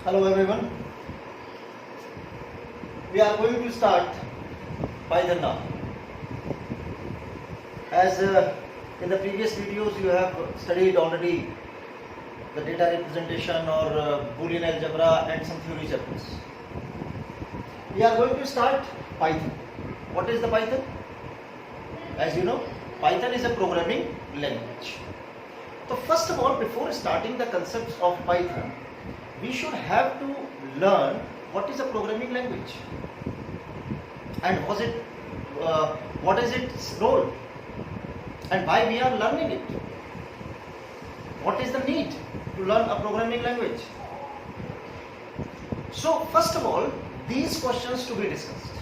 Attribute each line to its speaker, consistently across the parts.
Speaker 1: Hello everyone. We are going to start Python now. As in the previous videos you have studied already the data representation or Boolean algebra and some theory chapters. We are going to start Python. What is the Python? As you know, Python is a programming language. So first of all, before starting the concepts of Python, we should have to learn what is a programming language and what is its role and why we are learning it. What is the need to learn a programming language? So first of all, these questions to be discussed.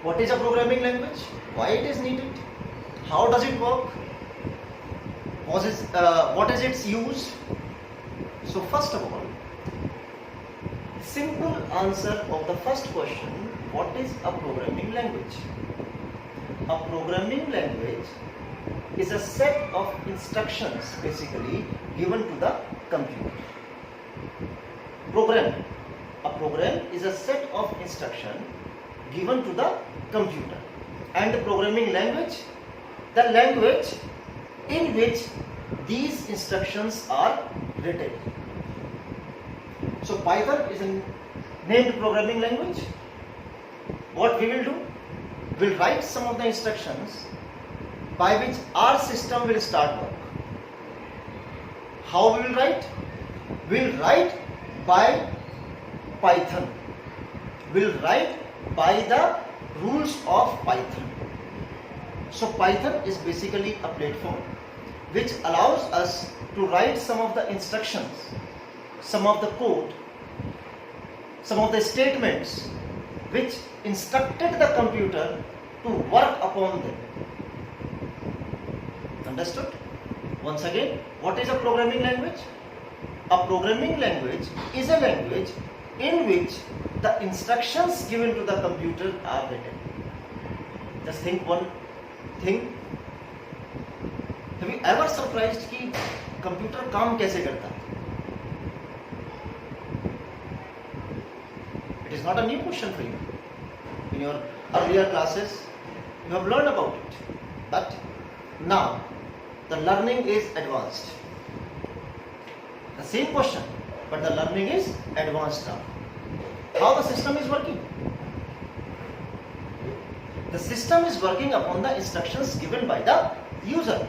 Speaker 1: What is a programming language? Why it is needed? How does it work? What is its use? So first of all, simple answer of the first question, what is a programming language? A programming language is a set of instructions basically given to the computer. A program is a set of instructions given to the computer. And the programming language, the language in which these instructions are written. So Python is a named programming language. What we will do? We will write some of the instructions by which our system will start work. How we will write? We will write by Python. We will write by the rules of Python. So Python is basically a platform which allows us to write some of the instructions, some of the code, some of the statements which instructed the computer to work upon them. Understood? Once again, what is a programming language? A programming language is a language in which the instructions given to the computer are written. Just think one thing. Have you ever surprised कि computer काम कैसे करता है? It is not a new question for you. In your earlier classes, you have learned about it. But now, the learning is advanced. The same question, but the learning is advanced now. How the system is working? The system is working upon the instructions given by the user.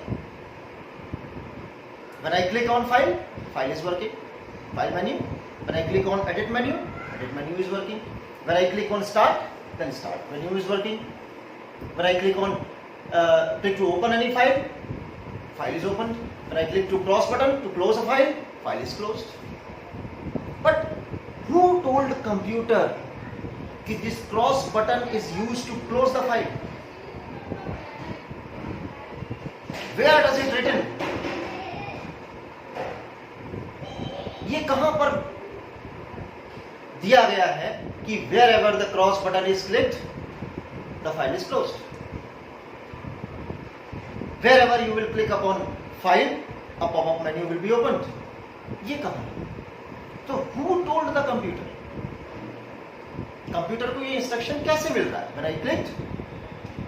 Speaker 1: When I click on file is working. File menu. When I click on edit menu is working. When I click on start, then start menu is working. When I click to open any file is opened. When I click to cross button to close a file is closed. But who told computer that this cross button is used to close the file? Where does it written? ये कहां पर दिया गया है कि wherever the cross button is clicked, the file is closed. Wherever you will click upon file, a pop-up menu will be opened. ये कहां है? तो who told the computer? Computer को ये इंस्ट्रक्शन कैसे मिल रहा है? When I clicked,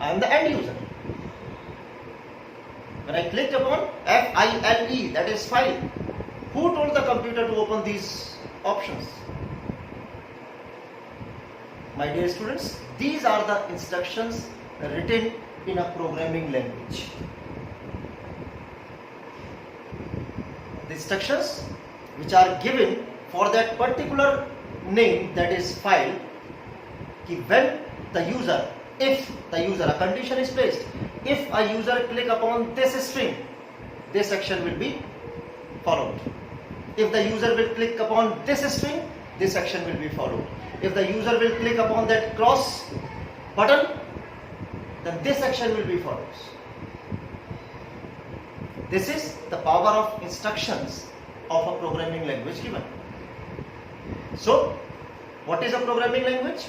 Speaker 1: I am the end user. When I clicked upon FILE, that is file, who told the computer to open these options? My dear students, these are the instructions written in a programming language. The instructions which are given for that particular name, that is file, when the user, if the user, a condition is placed, if a user click upon this string, this action will be followed. If the user will click upon this string, this action will be followed. If the user will click upon that cross button, then this action will be followed. This is the power of instructions of a programming language given. So, what is a programming language?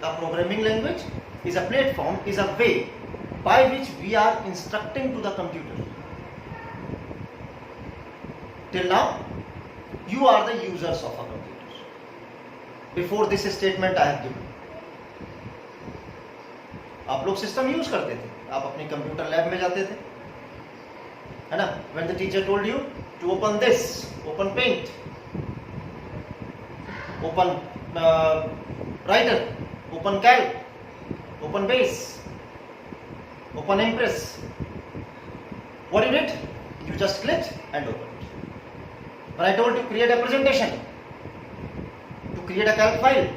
Speaker 1: A programming language is a platform, is a way by which we are instructing to the computer. Till now, You are the users of a computer. Before this statement I have given. आप लोग system use करते थे, आप अपने computer lab में जाते थे, है ना? When the teacher told you to open this, open Paint, open Writer, open Calc, open Base, open Impress, what you did? You just clicked and opened. When I told you to create a presentation, to create a calc file,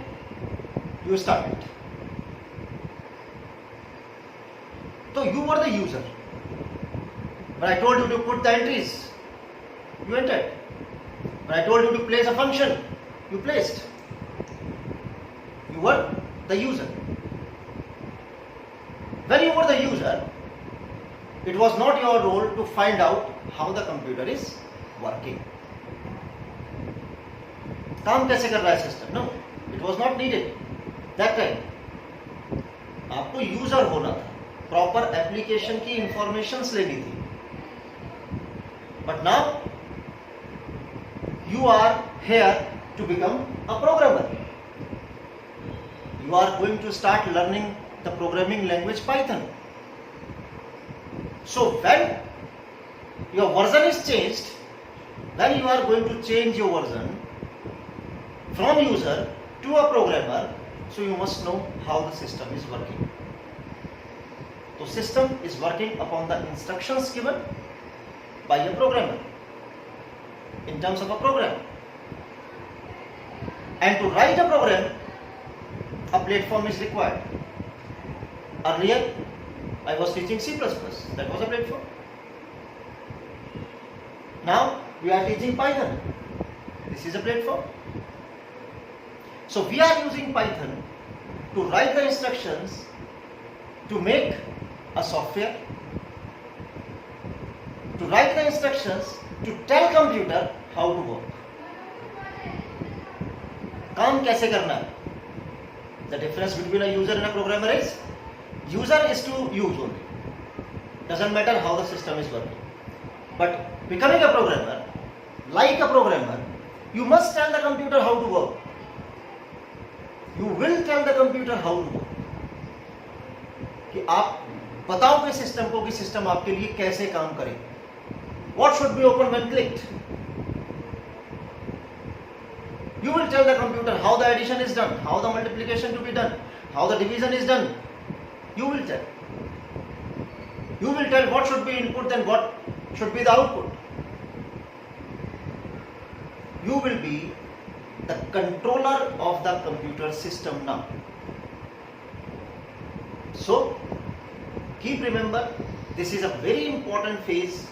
Speaker 1: you started. So you were the user. When I told you to put the entries, you entered. When I told you to place a function, you placed. You were the user. When you were the user, it was not your role to find out how the computer is working. काम कैसे कर रहा है system? No, it was not needed that time. आपको user होना था, proper application की informations लेनी थी. But now you are here to become a programmer. You are going to start learning the programming language Python. So when your version is changed, when you are going to change your version from user to a programmer, so you must know how the system is working. So system is working upon the instructions given by a programmer in terms of a program. And to write a program, a platform is required. Earlier, I was teaching C++. That was a platform. Now, we are teaching Python. This is a platform. So, we are using Python to write the instructions to make a software, to write the instructions to tell computer how to work. काम कैसे करना है? The difference between a user and a programmer is, user is to use only. Doesn't matter how the system is working. But becoming a programmer, like a programmer, you must tell the computer how to work. You will tell the computer how to work. कि आप बताओगे system को कि system आपके लिए कैसे काम करे. What should be open when clicked? You will tell the computer how the addition is done, how the multiplication to be done, how the division is done. You will tell. You will tell what should be input and what should be the output. You will be the controller of the computer system now. So, keep remember, this is a very important phase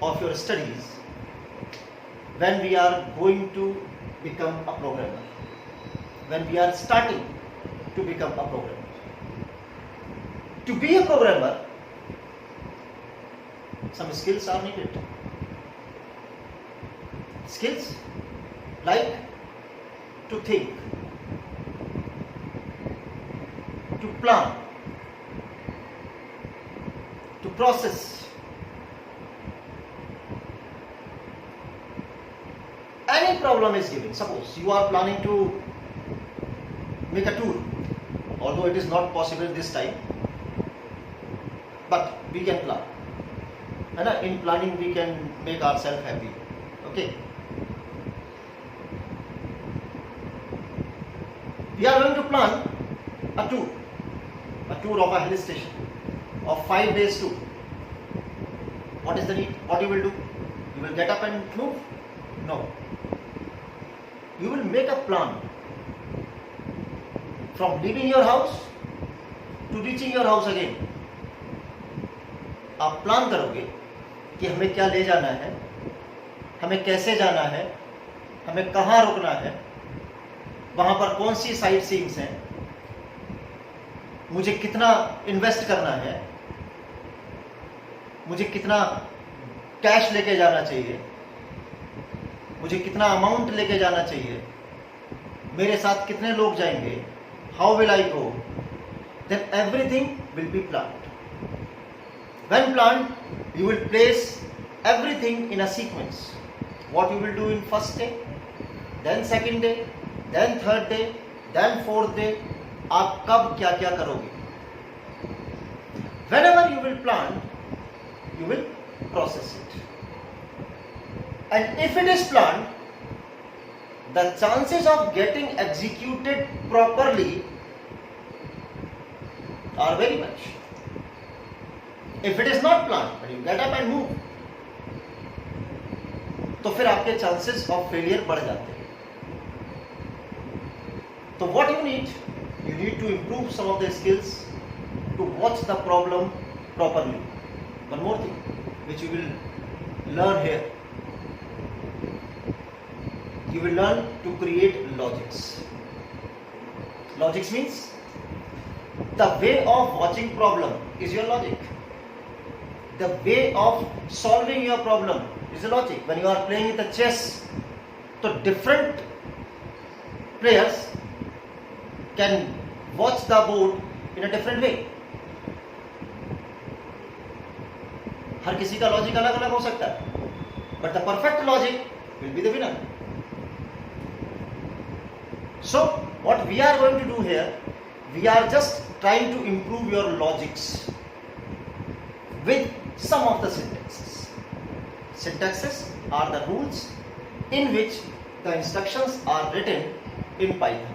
Speaker 1: of your studies when we are going to become a programmer, when we are starting to become a programmer. To be a programmer, some skills are needed. Skills like to think, to plan, to process. Any problem is given. Suppose you are planning to make a tour, although it is not possible this time, but we can plan. And in planning we can make ourselves happy. Okay. We are going to plan a tour of a hill station of 5 days tour. What is the need? What you will do? You will get up and move? No. You will make a plan from leaving your house to reaching your house again. आप plan करोगे कि हमें क्या ले जाना है, हमें कैसे जाना है, हमें कहाँ रुकना है, वहाँ पर कौन सी साइट सीइंग्स हैं, मुझे कितना इन्वेस्ट करना है, मुझे कितना कैश लेके जाना चाहिए, मुझे कितना अमाउंट लेके जाना चाहिए, मेरे साथ कितने लोग जाएंगे, how will I go, then everything will be planned. When planned, you will place everything in a sequence what you will do in first day, then second day, then third day, then fourth day, आप कब क्या क्या करोगे. Whenever you will plan, you will process it. And if it is planned, the chances of getting executed properly are very much. If it is not planned, when you get up and move, तो फिर आपके chances of failure बढ़ जाते हैं. So what you need to improve some of the skills to watch the problem properly. One more thing which you will learn here. You will learn to create logics. Logics means the way of watching problem is your logic. The way of solving your problem is a logic. When you are playing with a chess, so different players can watch the board in a different way. हर किसी का logic अलग अलग हो सकता है, but the perfect logic will be the winner. So what we are going to do here, we are just trying to improve your logics with some of the syntaxes. Syntaxes are the rules in which the instructions are written in Python,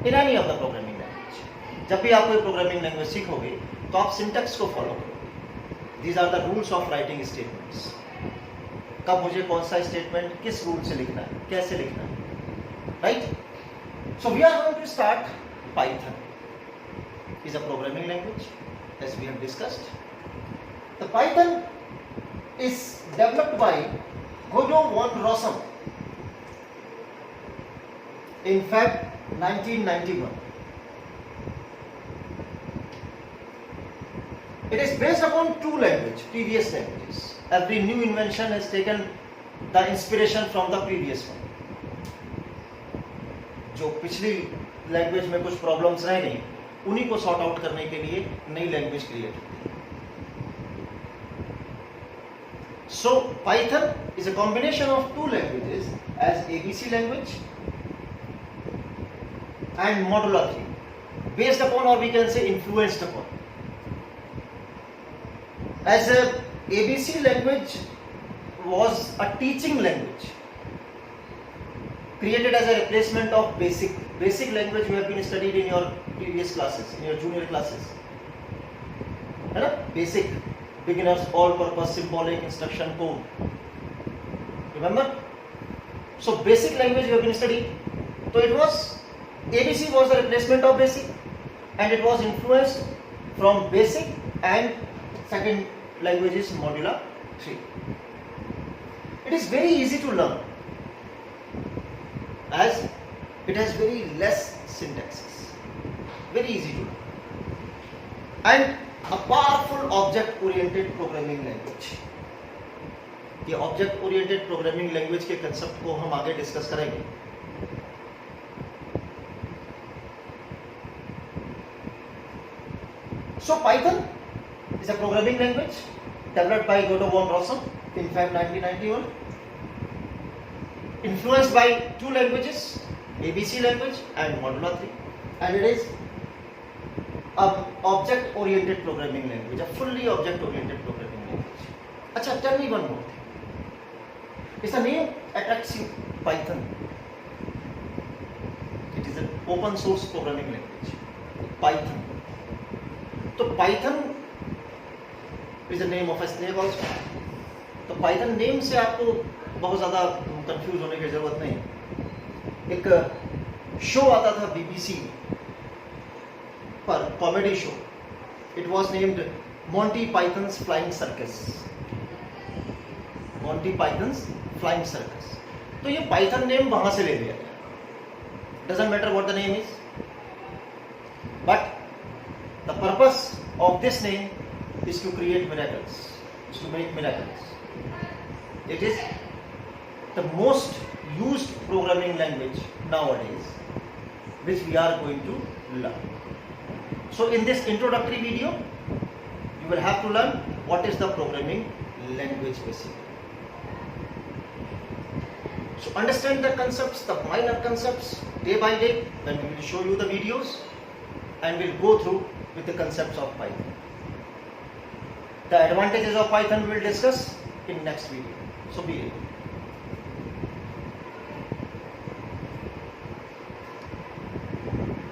Speaker 1: in any of the programming language. जब भी आप कोई programming language सीखोगे तो आप syntax को follow करोगे. These are the rules of writing statements. कब मुझे कौन सा स्टेटमेंट किस रूल से लिखना है, कैसे लिखना है, right? So we are going to start. Python is a programming language, as we have discussed. The Python is developed by Godot von Rossum in Feb 1991. It is based upon previous languages. Every new invention has taken the inspiration from the previous one. जो पिछली language में कुछ problems रह गई, उन्हीं को sort out करने के लिए नई लैंग्वेज क्रिएट होती है. So Python is a combination of two languages, as ABC language and Modular 3, based upon, or we can say influenced upon. As a ABC language was a teaching language created as a replacement of basic language you have been studied in your previous classes, in your junior classes. है ना? Basic, beginners, all-purpose, symbolic, instruction code. Remember? So basic language you have been studied. So it was, ABC was the replacement of basic, and it was influenced from basic and second language is Modular 3. It is very easy to learn as it has very less syntaxes. Very easy to learn. And a powerful object-oriented programming language. ये object-oriented programming language के concept को हम आगे discuss करेंगे. So Python is a programming language developed by Godot von Rossum in Feb 1991, influenced by two languages, ABC language and Modular 3, and it is an object-oriented programming language, a fully object-oriented programming language. Acha, tell me one more thing. Is the name attracts you? Python. It is an open source programming language. Python. So Python is the name of a snake also. तो Python name से आपको बहुत ज़्यादा confuse होने की जरूरत नहीं. एक शो आता था BBC पर, comedy show. It was named Monty Python's Flying Circus. Monty Python's Flying Circus. तो ये Python name वहाँ से ले लिया गया. Doesn't matter what the name is, but the purpose of this name is to create miracles, is to make miracles. It is the most used programming language nowadays, which we are going to learn. So in this introductory video, you will have to learn what is the programming language basically. So understand the concepts, the minor concepts day by day, then we will show you the videos and we'll go through with the concepts of Python. The advantages of Python we will discuss in next video. So be ready.